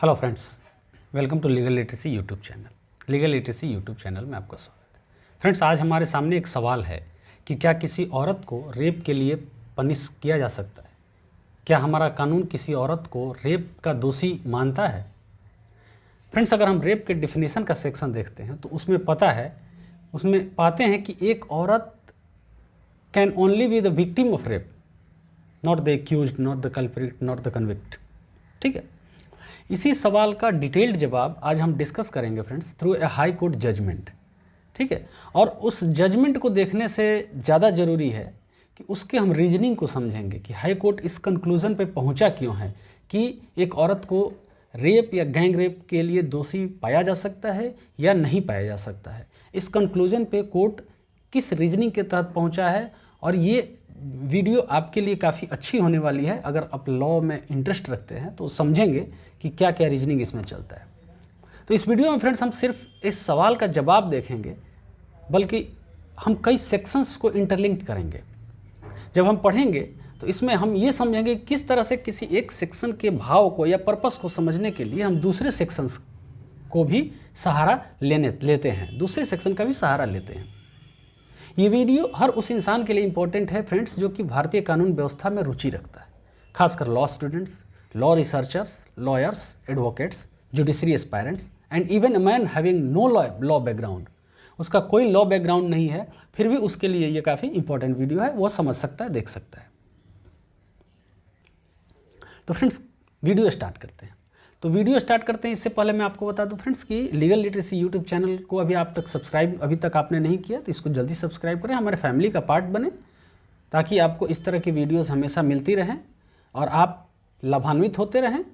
Hello friends, welcome to legal literacy YouTube channel. Legal literacy YouTube channel में आपका स्वागत है। फ्रेंड्स, आज हमारे सामने एक सवाल है कि क्या किसी औरत को रेप के लिए पनिश किया जा सकता है? क्या हमारा कानून किसी औरत को रेप का दोषी मानता है? फ्रेंड्स, अगर हम रेप के डेफिनेशन का सेक्शन देखते हैं तो उसमें पाते हैं कि एक औरत can only be the victim of rape, not the accused, not the culprit, not the convict. ठीक है, इसी सवाल का डिटेल्ड जवाब आज हम डिस्कस करेंगे friends through a high court judgment. ठीक है, और उस जजमेंट को देखने से ज़्यादा ज़रूरी है कि उसके हम रीजनिंग को समझेंगे कि हाई कोर्ट इस कंक्लूज़न पे पहुंचा क्यों है कि एक औरत को रेप या गैंग रेप के लिए दोषी पाया जा सकता है या नहीं पाया जा सकता है। इस कंक्लूज़न पे कोर्ट किस रीजनिंग के तहत पहुंचा है, और ये वीडियो आपके लिए काफ़ी अच्छी होने वाली है। अगर आप लॉ में इंटरेस्ट रखते हैं तो समझेंगे कि क्या क्या रीजनिंग इसमें चलता है। तो इस वीडियो में फ्रेंड्स हम सिर्फ इस सवाल का जवाब देखेंगे, बल्कि हम कई सेक्शंस को इंटरलिंक्ड करेंगे। जब हम पढ़ेंगे तो इसमें हम ये समझेंगे किस तरह से किसी एक सेक्शन के भाव को या पर्पस को समझने के लिए हम दूसरे सेक्शंस को भी सहारा लेते हैं, दूसरे सेक्शन का भी सहारा लेते हैं। ये वीडियो हर उस इंसान के लिए इम्पोर्टेंट है फ्रेंड्स जो कि भारतीय कानून व्यवस्था में रुचि रखता है, खासकर law students, law researchers, lawyers, advocates, judiciary aspirants and even a man having no law background. उसका कोई लॉ बैकग्राउंड नहीं है, फिर भी उसके लिए ये काफ़ी इंपॉर्टेंट वीडियो है, वो समझ सकता है, देख सकता है। तो फ्रेंड्स, वीडियो स्टार्ट करते हैं। इससे पहले मैं आपको बता दूं फ्रेंड्स कि लीगल लिटरेसी यूट्यूब चैनल को अभी तक आपने नहीं किया तो इसको जल्दी सब्सक्राइब करें, हमारे फैमिली का पार्ट बने, ताकि आपको इस तरह की वीडियोस हमेशा मिलती रहें और आप लाभान्वित होते रहें।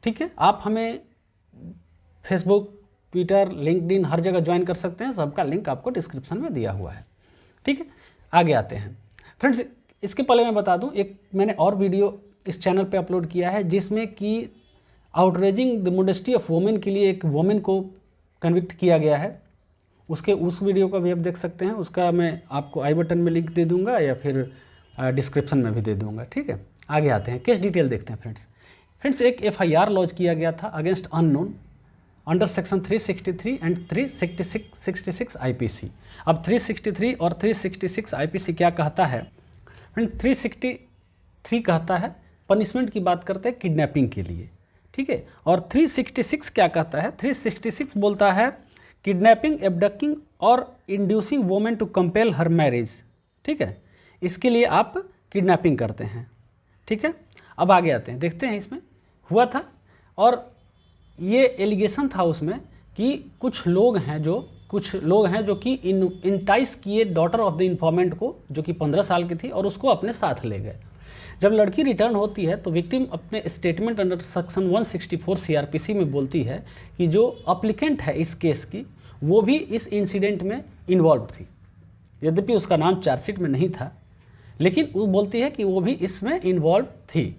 ठीक है, आप हमें फेसबुक, ट्विटर, लिंक्डइन हर जगह ज्वाइन कर सकते हैं, सबका लिंक आपको डिस्क्रिप्शन में दिया हुआ है। ठीक है, आगे आते हैं फ्रेंड्स। इसके पहले मैं बता दूं, एक मैंने और वीडियो इस चैनल पे अपलोड किया है जिसमें कि outraging the modesty of women के लिए एक वुमेन को कन्विक्ट किया गया है। उस वीडियो को भी आप देख सकते हैं, उसका मैं आपको आई बटन में लिंक दे दूंगा या फिर डिस्क्रिप्शन में भी दे दूंगा। ठीक है, आगे आते हैं, केस डिटेल देखते हैं फ्रेंड्स। एक FIR लॉन्च किया गया था against unknown under section 363 and 366 IPC। अब 363 और 366 IPC क्या कहता है फ्रेंड? 363 कहता है पनिशमेंट की बात करते हैं किडनैपिंग के लिए। ठीक है, और 366 क्या कहता है? 366 बोलता है किडनैपिंग, एब्डक्टिंग और inducing women to compel her marriage. ठीक है, इसके लिए आप किडनैपिंग करते हैं। ठीक है, अब आगे आते हैं, देखते हैं इसमें हुआ था, और ये एलिगेशन था उसमें कि कुछ लोग हैं जो कि इंटाइस किए डॉटर ऑफ द इन्फॉर्मेंट को, जो कि 15 साल की थी, और उसको अपने साथ ले गए। जब लड़की रिटर्न होती है तो विक्टिम अपने स्टेटमेंट अंडर सेक्शन 164 CRPC में बोलती है कि जो अप्लीकेंट है इस केस की, वो भी इस इंसिडेंट में इन्वॉल्व थी। यद्यपि उसका नाम चार्जशीट में नहीं था, लेकिन वो बोलती है कि वो भी इसमें इन्वॉल्व थी।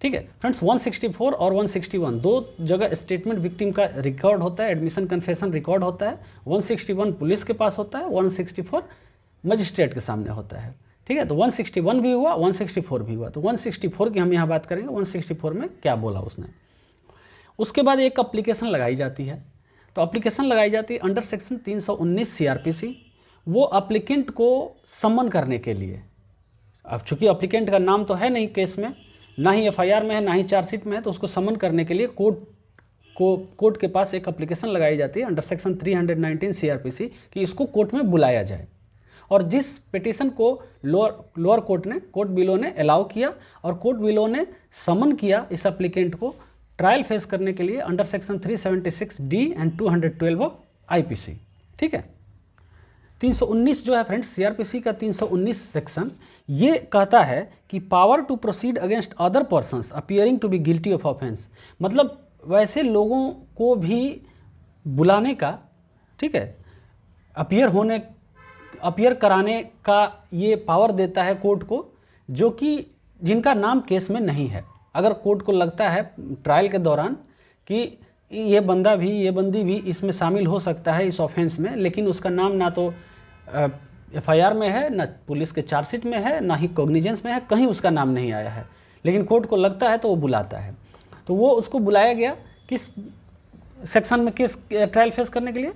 ठीक है फ्रेंड्स, 164 और 161 दो जगह स्टेटमेंट विक्टिम का रिकॉर्ड होता है, एडमिशन कन्फेशन रिकॉर्ड होता है। 161 पुलिस के पास होता है, 164 मजिस्ट्रेट के सामने होता है। ठीक है, तो 161 भी हुआ, 164 भी हुआ। तो 164 की हम यहाँ बात करेंगे, 164 में क्या बोला उसने। उसके बाद एक एप्लीकेशन लगाई जाती है, तो एप्लीकेशन लगाई जाती है अंडर सेक्शन 319 CRPC, वो एप्लीकेंट को समन करने के लिए। अब चूंकि एप्लीकेंट का नाम तो है नहीं केस में, ना ही FIR में है, ना ही चार्जशीट में है, तो उसको समन करने के लिए कोर्ट के पास एक एप्लीकेशन लगाई जाती है अंडर सेक्शन 319 CRPC कि इसको कोर्ट में बुलाया जाए। और जिस पिटीशन को लोअर कोर्ट बिलो ने अलाउ किया, और कोर्ट बिलो ने समन किया इस एप्लीकेंट को ट्रायल फेस करने के लिए under section 376D and 212 of IPC। ठीक है, 319 जो है फ्रेंड्स, CRPC का 319 सेक्शन ये कहता है कि power to proceed against other persons appearing to be guilty of offence, मतलब वैसे लोगों को भी बुलाने का, ठीक है, अपीयर कराने का ये पावर देता है कोर्ट को, जो कि जिनका नाम केस में नहीं है। अगर कोर्ट को लगता है ट्रायल के दौरान कि ये बंदी भी इसमें शामिल हो सकता है इस ऑफेंस में, लेकिन उसका नाम ना तो FIR में है, ना पुलिस के चार्जशीट में है, ना ही कॉग्निजेंस में है, कहीं उसका नाम नहीं आया है, लेकिन कोर्ट को लगता है तो वो बुलाता है। तो वो उसको बुलाया गया किस सेक्शन में, किस ट्रायल फेस करने के लिए,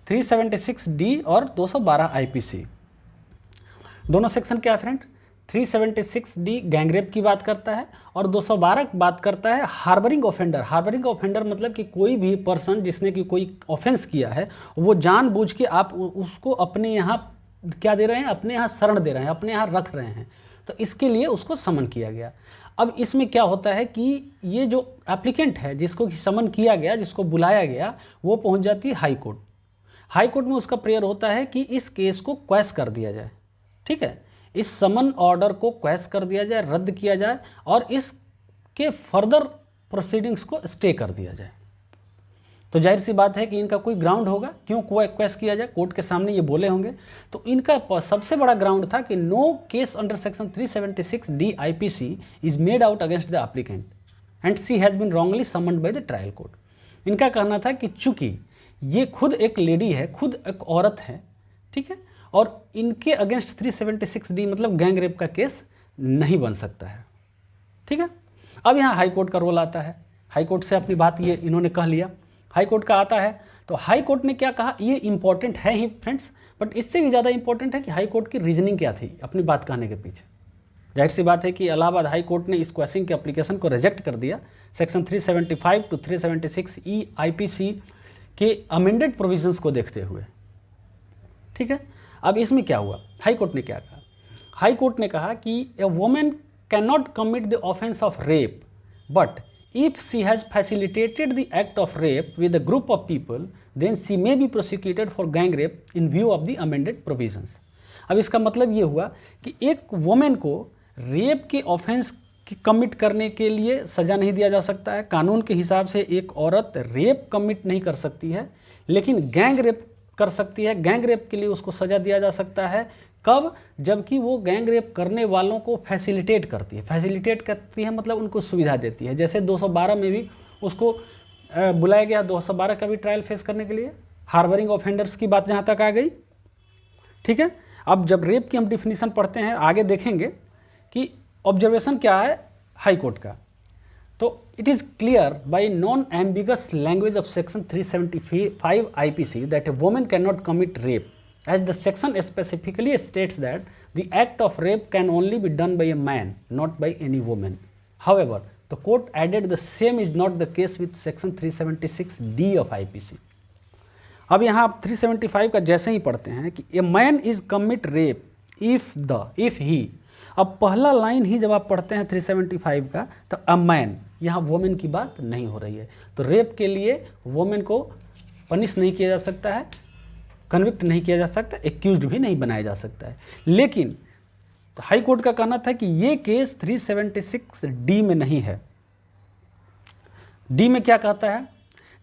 376D और 212 IPC। दोनों सेक्शन क्या है फ्रेंड्स, 376D गैंगरेप की बात करता है और 212 बात करता है हार्बरिंग ऑफेंडर। हार्बरिंग ऑफेंडर मतलब कि कोई भी पर्सन जिसने कि कोई ऑफेंस किया है वो जानबूझ के आप उसको अपने यहाँ क्या दे रहे हैं, अपने यहाँ शरण दे रहे हैं, अपने यहाँ रख रहे हैं, तो इसके लिए उसको समन किया गया। अब इसमें क्या होता है कि ये जो एप्लीकेंट है जिसको समन किया गया, जिसको बुलाया गया, वो पहुंच जाती है हाई कोर्ट। हाई कोर्ट में उसका प्रेयर होता है कि इस केस को क्वैश कर दिया जाए, ठीक है, इस समन ऑर्डर को क्वैश कर दिया जाए, रद्द किया जाए और इसके फर्दर प्रोसीडिंग्स को स्टे कर दिया जाए। तो जाहिर सी बात है कि इनका कोई ग्राउंड होगा, क्यों क्वेश्चन किया जाए, कोर्ट के सामने ये बोले होंगे। तो इनका सबसे बड़ा ग्राउंड था कि no case under section 376D IPC is made out against the applicant and she has been wrongly summoned by the trial court. इनका कहना था कि चूंकि ये खुद एक लेडी है, खुद एक औरत है, ठीक है, और इनके अगेंस्ट 376D मतलब गैंग रेप का केस नहीं बन सकता है, ठीक है। अब यहाँ हाई कोर्ट का रोल आता है। हाई कोर्ट से अपनी बात ये इन्होंने कह लिया, हाई कोर्ट का आता है। तो हाई कोर्ट ने क्या कहा, ये इंपॉर्टेंट है ही फ्रेंड्स, बट इससे भी ज़्यादा इंपॉर्टेंट है कि हाई कोर्ट की रीजनिंग क्या थी अपनी बात कहने के पीछे। जाहिर सी बात है कि इलाहाबाद हाई कोर्ट ने इस क्वेश्चन के एप्लीकेशन को रिजेक्ट कर दिया सेक्शन 375 टू 376E IPC के अमेंडेड प्रोविजंस को देखते हुए, ठीक है। अब इसमें क्या हुआ, हाई कोर्ट ने क्या कहा, हाई कोर्ट ने कहा कि a woman can not commit the offence of rape but if she has facilitated the act of rape with a group of people then she may be prosecuted for gang rape in view of the amended provisions। अब इसका मतलब ये हुआ कि एक women को rape के offence commit करने के लिए सज़ा नहीं दिया जा सकता है। कानून के हिसाब से एक औरत रेप कमिट नहीं कर सकती है, लेकिन गैंग रेप कर सकती है। गैंग रेप के लिए उसको सज़ा दिया जा सकता है, कब, जबकि वो गैंग रेप करने वालों को फैसिलिटेट करती है। फैसिलिटेट करती है मतलब उनको सुविधा देती है। जैसे 212 में भी उसको बुलाया गया, 212 का भी ट्रायल फेस करने के लिए। हार्बरिंग ऑफेंडर्स की बात जहाँ तक आ गई, ठीक है। अब जब रेप की हम डिफिनीशन पढ़ते हैं, आगे देखेंगे कि ऑब्जर्वेशन क्या है हाई कोर्ट का। तो it is clear by non ambiguous language of section 375 IPC that A woman can not commit rape as the section specifically states that the act of rape can only be done by a man, not by any woman. However, the court added the same is not the case with section 376D of IPC. अब यहाँ आप 375 का जैसे ही पढ़ते हैं कि a man is commit rape if he, अब पहला लाइन ही जब आप पढ़ते हैं 375 का, तो a man, यहाँ वोमेन की बात नहीं हो रही है। तो रेप के लिए वोमेन को पनिश नहीं किया जा सकता है, कन्विक्ट नहीं किया जा सकता, एक्यूज्ड भी नहीं बनाया जा सकता है। लेकिन हाई कोर्ट का कहना था कि ये केस 376D में नहीं है। डी में क्या कहता है,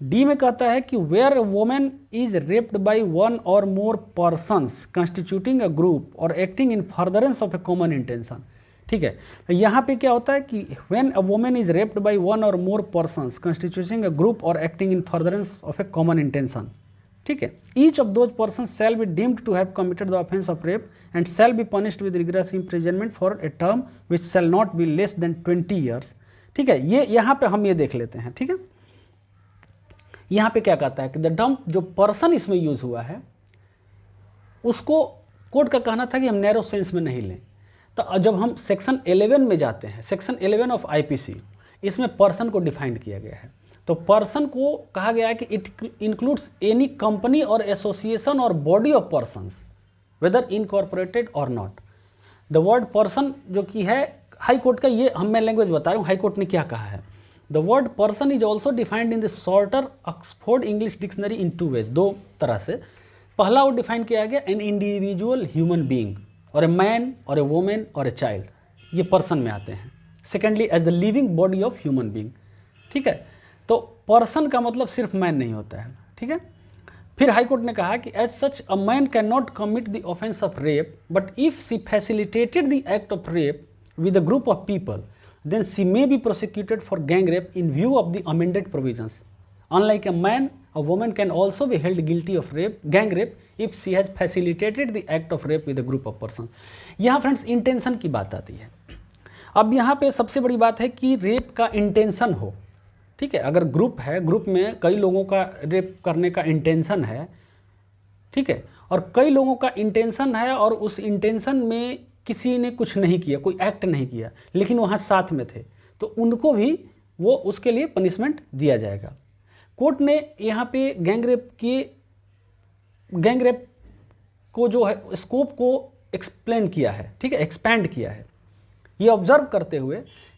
डी में कहता है कि where a women is raped by one or more persons constituting a group or acting in furtherance of a common intention, ठीक है। यहाँ पे क्या होता है कि when a women is raped by one or more persons constituting a group or acting in furtherance of a common intention, ठीक है, each of those person shall be deemed to have committed the offence of rape and shall be punished with rigorous imprisonment for a term which shall not be less than 20 years, ठीक है। ये यहाँ पे हम ये देख लेते हैं, ठीक है। यहाँ पे क्या कहता है कि द टर्म जो पर्सन इसमें यूज हुआ है उसको कोर्ट का कहना था कि हम नैरो सेंस में नहीं लें। तो जब हम सेक्शन 11 में जाते हैं, सेक्शन 11 ऑफ IPC, इसमें पर्सन को डिफाइंड किया गया है। तो पर्सन को कहा गया है कि इट इंक्लूड्स एनी कंपनी और एसोसिएशन और body of persons weather incorporated और नॉट। द वर्ड पर्सन जो कि है हाई कोर्ट का, ये मैं लैंग्वेज बता रहा हूँ, हाई कोर्ट ने क्या कहा है। The word person is also defined in the shorter Oxford English dictionary in 2 ways, 2 तरह से। पहला वो डिफाइन किया गया एन इंडिविजुअल ह्यूमन बीइंग और ए मैन और ए वुमेन और ए चाइल्ड, ये पर्सन में आते हैं। Secondly as the living body of human being, ठीक है। तो पर्सन का मतलब सिर्फ मैन नहीं होता है, ठीक है। फिर हाई कोर्ट ने कहा कि as such a man can not commit the offence of rape but if she facilitated the act of rape with a group of people then she may be prosecuted for gang rape in view of the amended provisions. Unlike a man, a woman can also be held guilty of rape, gang rape, if she has facilitated the act of rape with a group of person. यहाँ friends intention की बात आती है। अब यहाँ पे सबसे बड़ी बात है कि रेप का इंटेंशन हो, ठीक है, अगर ग्रुप है, ग्रुप में कई लोगों का रेप करने का इंटेंशन है, ठीक है, और कई लोगों का इंटेंशन है और उस इंटेंशन में किसी ने कुछ नहीं किया, कोई एक्ट नहीं किया, लेकिन वहाँ साथ में थे, तो उनको भी वो उसके लिए पनिशमेंट दिया जाएगा। कोर्ट ने यहाँ पे गैंग रेप को जो है स्कोप को एक्सप्लेन किया है, ठीक है, एक्सपैंड किया है, ये ऑब्जर्व करते हुए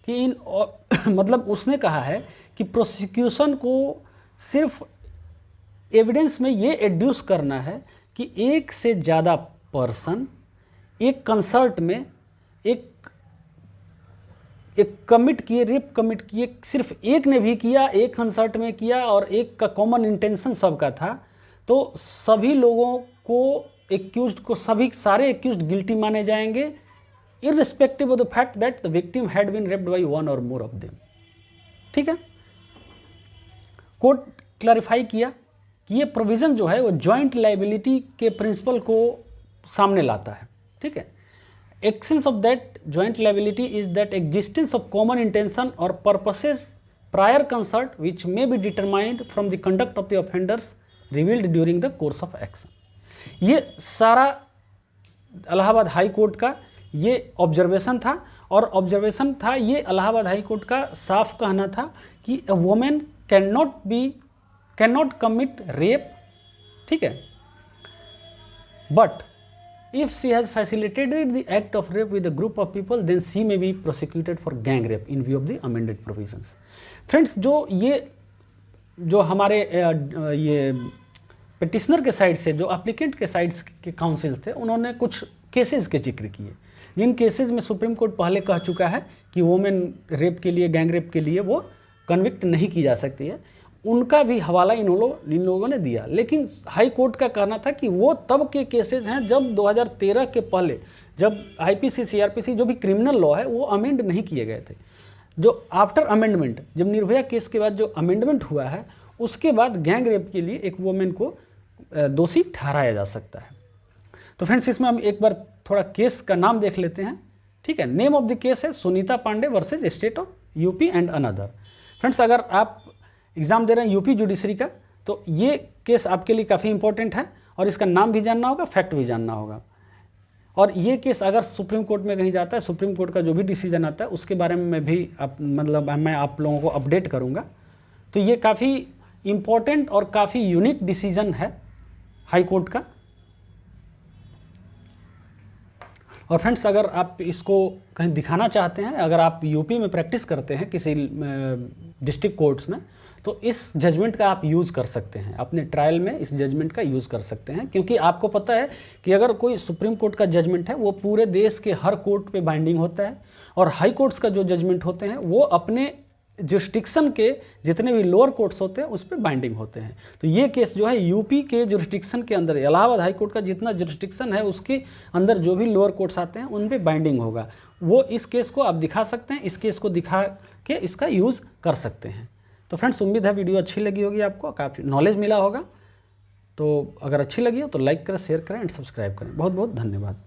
कि इन मतलब उसने कहा है कि प्रोसिक्यूशन को सिर्फ एविडेंस में ये एड्यूस करना है कि एक से ज़्यादा पर्सन एक कंसर्ट में एक कमिट किए, रेप कमिट किए, सिर्फ एक ने भी किया, एक कंसर्ट में किया और एक का कॉमन इंटेंशन सबका था, तो सभी लोगों को एक्यूज्ड को सारे एक्यूज्ड गिल्टी माने जाएंगे, irrespective of the fact that the victim had been raped by one or more of them. ठीक है, कोर्ट क्लैरिफाई किया कि ये प्रोविजन जो है वो जॉइंट लाइबिलिटी के प्रिंसिपल को सामने लाता है। ठीक है, essence of that joint liability is that existence of common intention और purposes prior concert which may be determined from the conduct of the offenders revealed during the course of action. ये सारा Allahabad high court का ये observation था, और observation था ये Allahabad high court का साफ कहना था कि a woman can not commit rape, ठीक है, but if she has facilitated the act of rape with a group of people then she may be prosecuted for gang rape in view of the amended provisions. Friends, जो हमारे ये petitioner के side से, जो applicant के side के council थे, उन्होंने कुछ केसेस के जिक्र किए, जिन केसेस में सुप्रीम कोर्ट पहले कह चुका है कि वुमेन रेप के लिए, गैंग रेप के लिए वो कन्विक्ट नहीं की जा सकती है, उनका भी हवाला इन लोगों ने दिया। लेकिन हाई कोर्ट का कहना था कि वो तब के केसेस हैं जब 2013 के पहले, जब आईपीसी सीआरपीसी जो भी क्रिमिनल लॉ है वो अमेंड नहीं किए गए थे। जो आफ्टर अमेंडमेंट, जब निर्भया केस के बाद जो अमेंडमेंट हुआ है, उसके बाद गैंग रेप के लिए एक वुमेन को दोषी ठहराया जा सकता है। तो फ्रेंड्स, इसमें हम एक बार थोड़ा केस का नाम देख लेते हैं। ठीक है, नेम ऑफ द केस है Sunita Pandey versus state of UP and another. Friends, अगर आप एग्जाम दे रहे हैं यूपी जुडिशरी का, तो ये केस आपके लिए काफ़ी इंपॉर्टेंट है, और इसका नाम भी जानना होगा, फैक्ट भी जानना होगा। और ये केस अगर सुप्रीम कोर्ट में कहीं जाता है, सुप्रीम कोर्ट का जो भी डिसीजन आता है उसके बारे में मैं भी मैं आप लोगों को अपडेट करूँगा। तो ये काफ़ी इम्पोर्टेंट और काफ़ी यूनिक डिसीजन है हाई कोर्ट का। और फ्रेंड्स, अगर आप इसको कहीं दिखाना चाहते हैं, अगर आप यूपी में प्रैक्टिस करते हैं किसी डिस्ट्रिक्ट कोर्ट्स में, तो इस जजमेंट का आप यूज़ कर सकते हैं अपने ट्रायल में, इस जजमेंट का यूज़ कर सकते हैं, क्योंकि आपको पता है कि अगर कोई सुप्रीम कोर्ट का जजमेंट है वो पूरे देश के हर कोर्ट पे बाइंडिंग होता है, और हाई कोर्ट्स का जो जजमेंट होते हैं वो अपने जुरिस्डिक्शन के जितने भी लोअर कोर्ट्स होते हैं उस पर बाइंडिंग होते हैं। तो ये केस जो है यूपी के जुरिस्डिक्शन के अंदर, इलाहाबाद हाई कोर्ट का जितना जुरिस्डिक्शन है उसके अंदर जो भी लोअर कोर्ट्स आते हैं उन पे बाइंडिंग होगा। वो इस केस को आप दिखा सकते हैं, इस केस को दिखा के इसका यूज़ कर सकते हैं। तो फ्रेंड्स, उम्मीद है वीडियो अच्छी लगी होगी, आपको काफ़ी नॉलेज मिला होगा। तो अगर अच्छी लगी हो तो लाइक करें, शेयर करें एंड सब्सक्राइब करें। बहुत बहुत धन्यवाद।